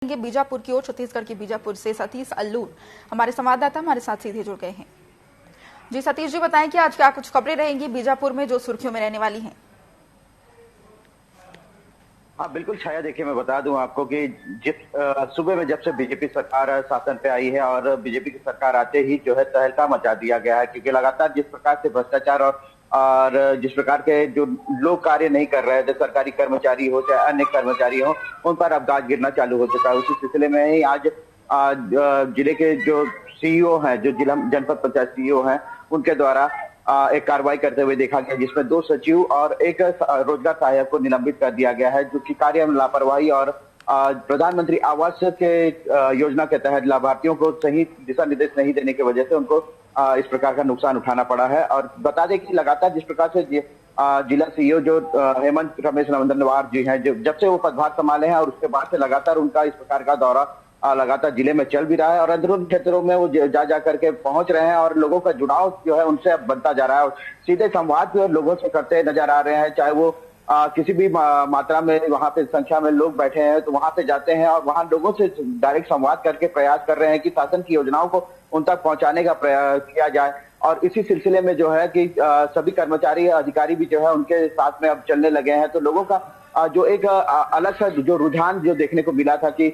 बीजापुर की ओर। छत्तीसगढ़ के बीजापुर से सतीश अल्लूर हमारे संवाददाता हमारे साथ सीधे जुड़ गए हैं। जी सतीश जी, बताएं कि आज क्या कुछ खबरें रहेंगी बीजापुर में जो सुर्खियों में रहने वाली हैं। हाँ बिल्कुल छाया, देखिए मैं बता दूं आपको कि सुबह में जब से बीजेपी सरकार शासन पे आई है और बीजेपी की सरकार आते ही जो है तहलका मचा दिया गया है, क्योंकि लगातार जिस प्रकार से भ्रष्टाचार और जिस प्रकार के जो लोग कार्य नहीं कर रहे थे, सरकारी कर्मचारी हो चाहे अन्य कर्मचारी हो, उन पर अब गाज गिरना चालू हो चुका है। उसी सिलसिले में ही आज जिले के जो सीईओ हैं, जो जिला जनपद पंचायत सीईओ हैं, उनके द्वारा एक कार्रवाई करते हुए देखा गया, जिसमें 2 सचिव और एक रोजगार सहायक को निलंबित कर दिया गया है, जो कि कार्य में लापरवाही और प्रधानमंत्री आवास के योजना के तहत लाभार्थियों को सही दिशा निर्देश नहीं देने की वजह से उनको इस प्रकार का नुकसान उठाना पड़ा है। और बता दें कि लगातार जिस प्रकार से जिला सीईओ जो हेमंत रमेश नंदनवार जी हैं, जब से वो पदभार संभाले हैं और उसके बाद से लगातार उनका इस प्रकार का दौरा लगातार जिले में चल भी रहा है और अंदरूनी क्षेत्रों में वो जा करके पहुंच रहे हैं और लोगों का जुड़ाव जो है उनसे अब बनता जा रहा है और सीधे संवाद जो लोगों से करते नजर आ रहे हैं। चाहे वो किसी भी मात्रा में वहां पे संख्या में लोग बैठे हैं तो वहां पे जाते हैं और वहां लोगों से डायरेक्ट संवाद करके प्रयास कर रहे हैं कि शासन की योजनाओं को उन तक पहुंचाने का प्रयास किया जाए। और इसी सिलसिले में जो है कि सभी कर्मचारी अधिकारी भी जो है उनके साथ में अब चलने लगे हैं। तो लोगों का जो एक अलग सा जो रुझान जो देखने को मिला था कि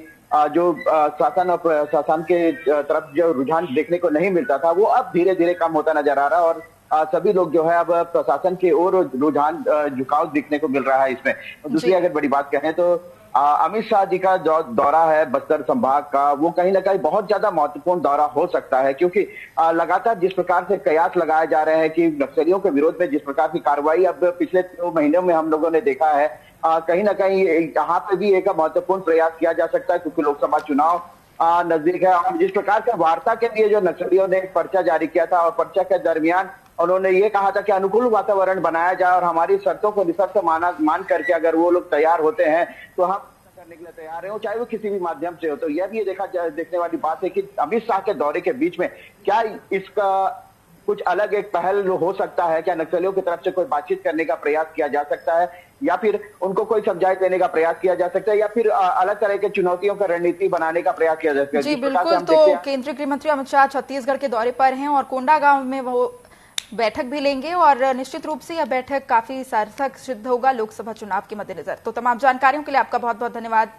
जो शासन और प्रशासन के तरफ जो रुझान देखने को नहीं मिलता था, वो अब धीरे धीरे कम होता नजर आ रहा है और सभी लोग जो है अब प्रशासन की ओर रुझान झुकाव दिखने को मिल रहा है इसमें। तो दूसरी अगर बड़ी बात कहें तो अमित शाह जी का जो दौरा है बस्तर संभाग का, वो कहीं ना कहीं बहुत ज्यादा महत्वपूर्ण दौरा हो सकता है, क्योंकि लगातार जिस प्रकार से कयास लगाए जा रहे हैं कि नक्सलियों के विरोध में जिस प्रकार की कार्रवाई अब पिछले 2 महीनों में हम लोगों ने देखा है, कहीं ना कहीं यहाँ पे भी एक महत्वपूर्ण प्रयास किया जा सकता है, क्योंकि लोकसभा चुनाव नजदीक है। और जिस प्रकार से वार्ता के लिए जो नक्सलियों ने एक पर्चा जारी किया था और पर्चा के दरमियान उन्होंने ये कहा था कि अनुकूल वातावरण बनाया जाए और हमारी शर्तों को निशर्त मान करके अगर वो लोग तैयार होते हैं तो हम करने के लिए तैयार हैं, चाहे वो किसी भी माध्यम से हो। तो यह भी देखने वाली बात है कि अमित शाह के दौरे के बीच में क्या इसका कुछ अलग एक पहल हो सकता है, क्या नक्सलियों की तरफ से कोई बातचीत करने का प्रयास किया जा सकता है या फिर उनको कोई समझाइश देने का प्रयास किया जा सकता है या फिर अलग तरह के चुनौतियों का रणनीति बनाने का प्रयास किया जा सकता है। जी बिल्कुल। तो केंद्रीय गृह मंत्री अमित शाह छत्तीसगढ़ के दौरे पर हैं और कोंडागांव में वो बैठक भी लेंगे और निश्चित रूप से यह बैठक काफी सार्थक सिद्ध होगा लोकसभा चुनाव के मद्देनजर। तो तमाम जानकारियों के लिए आपका बहुत बहुत धन्यवाद।